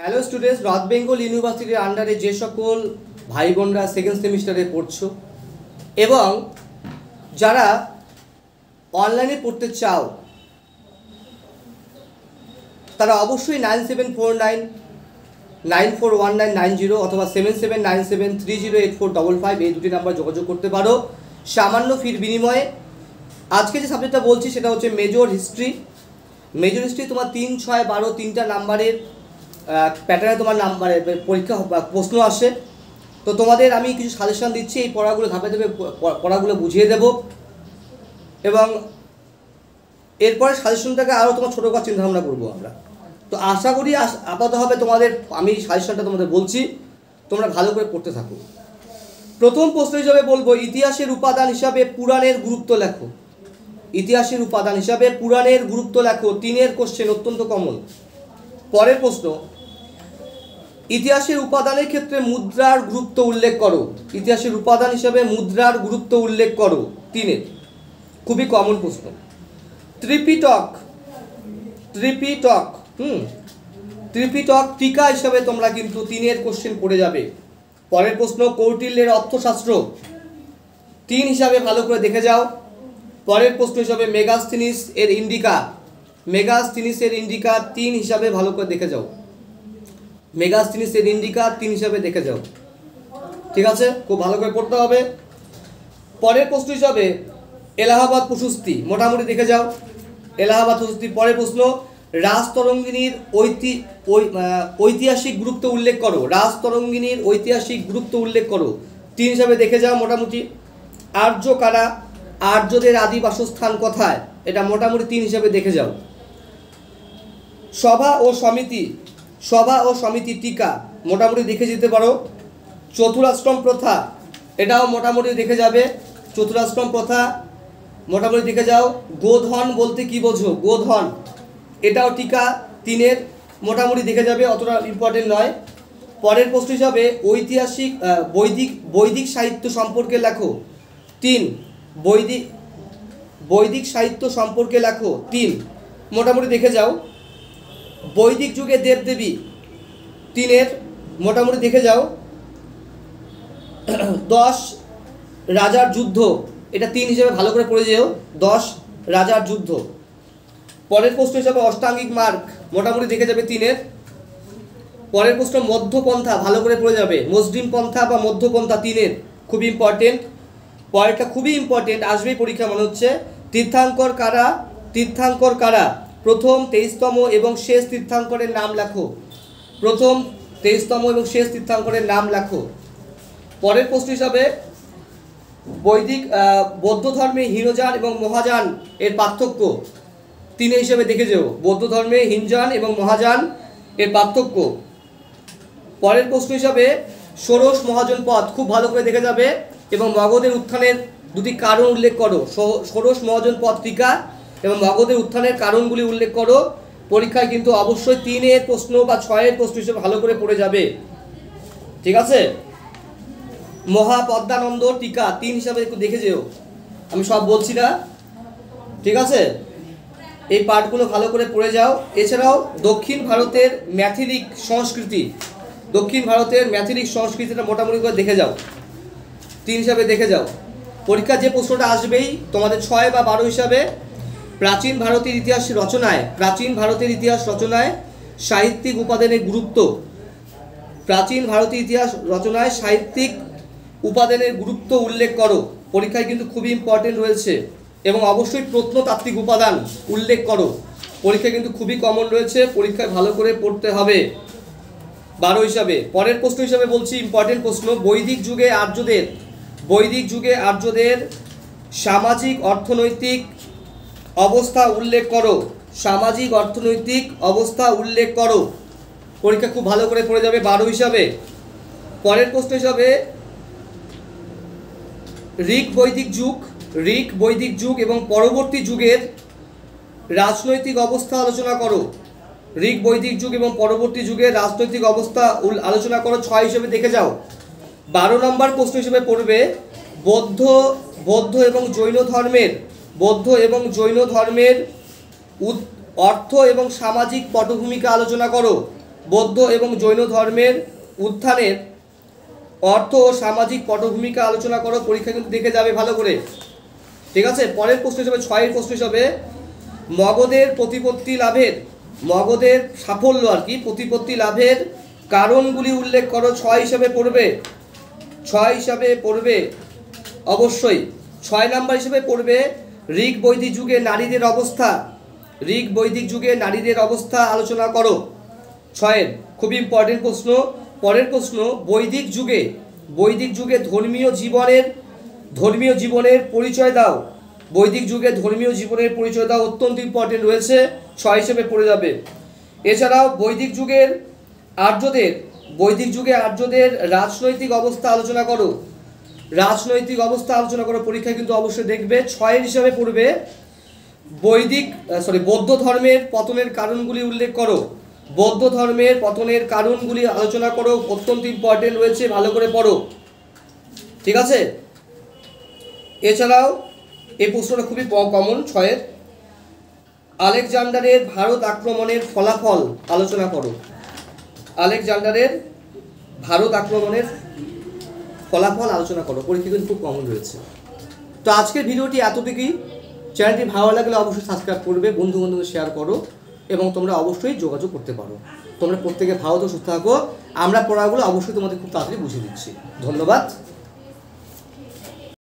Hello students, north Bengal ইউনিভার্সিটির আন্ডারে যে সকল ভাই বোনরা সেকেন্ড সেমিস্টারে পড়ছো এবং যারা অনলাইনে পড়তে চাও তারা অবশ্যই 9749941990 অথবা 7797308455 এই দুটি নাম্বার যোগাযোগ করতে পারো সামান্য ফির বিনিময়ে। আজকে যে সাবজেক্টটা বলছি সেটা হচ্ছে মেজর হিস্ট্রি। মেজর হিস্ট্রি তোমার 3, 6, 12 তিনটা নাম্বারের প্যাটার্নে তোমার নাম্বারের পরীক্ষা প্রশ্ন আসে। তো তোমাদের আমি কিছু সাজেশন দিচ্ছি, এই পড়াগুলো ধাপে ধাপে পড়াগুলো বুঝিয়ে দেব এবং এরপরে সাজেশনটাকে আরও তোমার ছোটো করার চিন্তাভাবনা করবো আমরা। তো আশা করি আপাততভাবে তোমাদের আমি সাজেশনটা তোমাদের বলছি, তোমরা ভালো করে পড়তে থাকো। প্রথম প্রশ্ন হিসাবে বলবো, ইতিহাসের উপাদান হিসাবে পুরাণের গুরুত্ব লেখো। ইতিহাসের উপাদান হিসাবে পুরাণের গুরুত্ব লেখো। 3 কোশ্চেন, অত্যন্ত কমন। পরের প্রশ্ন, ইতিহাসের উপাদানের ক্ষেত্রে মুদ্রার গুরুত্ব উল্লেখ করো। ইতিহাসের উপাদান হিসাবে মুদ্রার গুরুত্ব উল্লেখ করো। 3, খুবই কমন প্রশ্ন। ত্রিপিটক ত্রিপিটক টিকা হিসাবে তোমরা কিন্তু 3 কোশ্চেন পড়ে যাবে। পরের প্রশ্ন, কৌটিল্যের অর্থশাস্ত্র 3 হিসাবে ভালো করে দেখে যাও। পরের প্রশ্ন হিসাবে মেগাস্থিনিস এর ইন্ডিকা 3 হিসাবে ভালো করে দেখে যাও। মেগাস্থিনিস এর ইন্ডিকা 3 হিসাবে দেখে যাও, ঠিক আছে? খুব ভালো করে পড়তে হবে। পরের প্রশ্ন হিসাবে এলাহাবাদ প্রশস্তি মোটামুটি দেখে যাও। এলাহাবাদ প্রশস্তি। পরের প্রশ্ন, রাজতরঙ্গিনীর ঐতিহাসিক গুরুত্ব উল্লেখ করো। রাজতরঙ্গিনীর ঐতিহাসিক গুরুত্ব উল্লেখ করো। 3 হিসাবে দেখে যাও মোটামুটি। আর্য কারা, আর্যদের আদি বাসস্থান কোথায়, এটা মোটামুটি 3 হিসাবে দেখে যাও। সভা ও সমিতি টিকা মোটামুটি দেখে যেতে পারো। চতুরাশ্রম প্রথা এটাও মোটামুটি দেখে যাবে। চতুরাশ্রম প্রথা মোটামুটি দেখে যাও। গোধন বলতে কি বোঝো, গোধন এটাও টিকা 3 মোটামুটি দেখে যাবে, অতটা ইম্পর্টেন্ট নয়। পরের প্রশ্ন হিসাবে ঐতিহাসিক বৈদিক সাহিত্য সম্পর্কে লেখো। 3, বৈদিক সাহিত্য সম্পর্কে লেখো। 3 মোটামুটি দেখে যাও। বৈদিক যুগে দেবদেবী 3 মোটামুটি দেখে যাও। 10 রাজার যুদ্ধ, এটা 3 হিসেবে ভালো করে পড়ে যেও। 10 রাজার যুদ্ধ। পরের প্রশ্ন হিসাবে অষ্টাঙ্গিক মার্গ মোটামুটি দেখে যাবে 3। পরের প্রশ্ন, মধ্যপন্থা ভালো করে পড়ে যাবে। মুসলিম পন্থা বা মধ্যপন্থা 3 খুব ইম্পর্টেন্ট। পরেরটা খুবই ইম্পর্টেন্ট, আসবেই পরীক্ষা মনে হচ্ছে। তীর্থাঙ্কর কারা, প্রথম 23তম এবং শেষ তীর্থাঙ্করের নাম লেখো। প্রথম 23তম এবং শেষ তীর্থাঙ্করের নাম লেখো। পরের প্রশ্ন হিসাবে বৌদ্ধ ধর্মে হীনযান এবং মহাযান এর পার্থক্য 3 হিসেবে দেখে যাও। বৌদ্ধ ধর্মে হীনযান এবং মহাযান এর পার্থক্য। পরের প্রশ্ন হিসাবে ষোড়শ মহাজন পথ খুব ভালো করে দেখে যাবে এবং মগধের উত্থানের 2টি কারণ উল্লেখ করো। ষোড়শ মহাজন পথ টিকা এবং মগধের উত্থানের কারণগুলি উল্লেখ করো। পরীক্ষায় কিন্তু অবশ্যই 3 প্রশ্ন বা 6 প্রশ্ন হিসেবে ভালো করে পড়ে যাবে, ঠিক আছে? মহাপদ্মানন্দ টিকা 3 হিসাবে একটু দেখে যেও, আমি সব বলছি না, ঠিক আছে? এই পাঠগুলো ভালো করে পড়ে যাও। এছাড়াও দক্ষিণ ভারতের ম্যাথিলিক সংস্কৃতিটা মোটামুটি করে দেখে যাও। 3 হিসাবে দেখে যাও। পরীক্ষা যে প্রশ্নটা আসবেই তোমাদের 6 বা 12 হিসাবে, প্রাচীন ভারতের ইতিহাস রচনায় সাহিত্যিক উপাদানের গুরুত্ব। প্রাচীন ভারতীয় ইতিহাস রচনায় সাহিত্যিক উপাদানের গুরুত্ব উল্লেখ করো। পরীক্ষায় কিন্তু খুবই ইম্পর্টেন্ট রয়েছে। এবং অবশ্যই প্রত্নতাত্ত্বিক উপাদান উল্লেখ করো। পরীক্ষায় কিন্তু খুবই কমন রয়েছে, পরীক্ষায় ভালো করে পড়তে হবে 12 হিসাবে। পরের প্রশ্ন হিসাবে বলছি, ইম্পর্টেন্ট প্রশ্ন, বৈদিক যুগে আর্যদের সামাজিক অর্থনৈতিক অবস্থা উল্লেখ করো। সামাজিক অর্থনৈতিক অবস্থা উল্লেখ করো। পরীক্ষা খুব ভালো করে পড়ে যাবে 12 হিসাবে। পরের প্রশ্ন হিসাবে ঋক বৈদিক যুগ এবং পরবর্তী যুগের রাজনৈতিক অবস্থা আলোচনা করো। ঋক বৈদিক যুগ এবং পরবর্তী যুগের রাজনৈতিক অবস্থা আলোচনা করো। 6 হিসেবে দেখে যাও। 12 নম্বর প্রশ্ন হিসেবে পড়বে বৌদ্ধ এবং জৈন ধর্মের অর্থ এবং সামাজিক পটভূমিকা আলোচনা করো। বৌদ্ধ এবং জৈন ধর্মের উত্থানের অর্থ ও সামাজিক পটভূমিকা আলোচনা করো। পরীক্ষা কিন্তু দেখে যাবে ভালো করে, ঠিক আছে। পরের প্রশ্ন হিসাবে 6 প্রশ্ন হিসাবে মগধের প্রতিপত্তি লাভের, মগধের সাফল্য আর কি, প্রতিপত্তি লাভের কারণগুলি উল্লেখ করো। 6 হিসাবে পড়বে, 6 হিসাবে পড়বে অবশ্যই। 6 নাম্বার হিসেবে পড়বে ঋগ বৈদিক যুগে নারীদের অবস্থা, ঋগ বৈদিক যুগে নারীদের অবস্থা আলোচনা করো। 6 খুব ইম্পর্টেন্ট প্রশ্ন। পরের প্রশ্ন বৈদিক যুগে, বৈদিক যুগে ধর্মীয় জীবনের পরিচয় দাও। বৈদিক যুগে ধর্মীয় জীবনের পরিচয় দাও, অত্যন্ত ইম্পর্টেন্ট রয়েছে, 6 হিসেবে পড়ে যাবে। এছাড়াও বৈদিক যুগে আর্যদের রাজনৈতিক অবস্থা আলোচনা করো, রাজনৈতিক অবস্থা আলোচনা করো, পরীক্ষায় কিন্তু অবশ্যই দেখবে। 6 হিসাবে পড়বে বৌদ্ধ ধর্মের পতনের কারণগুলি উল্লেখ করো, বৌদ্ধ ধর্মের পতনের কারণগুলি আলোচনা করো, অত্যন্ত ইম্পর্টেন্ট রয়েছে, ভালো করে পড়ো, ঠিক আছে। এছাড়াও এই প্রশ্নটা খুবই কমন 6 আলেকজান্ডারের ভারত আক্রমণের ফলাফল আলোচনা করো। আলেকজান্ডারের ভারত আক্রমণের ফলাফল আলোচনা করো, পরীক্ষা কিন্তু খুব কমন রয়েছে। তো আজকের ভিডিওটি এতটুকুই। চ্যানেলটি ভালো লাগলে অবশ্যই সাবস্ক্রাইব করবে, বন্ধু বান্ধবদের শেয়ার করো এবং তোমরা অবশ্যই যোগাযোগ করতে পারো। তোমরা প্রত্যেকে ভালো তো সুস্থ থাকো, আমরা পড়াগুলো অবশ্যই তোমাদের খুব তাড়াতাড়ি বুঝিয়ে দিচ্ছি। ধন্যবাদ।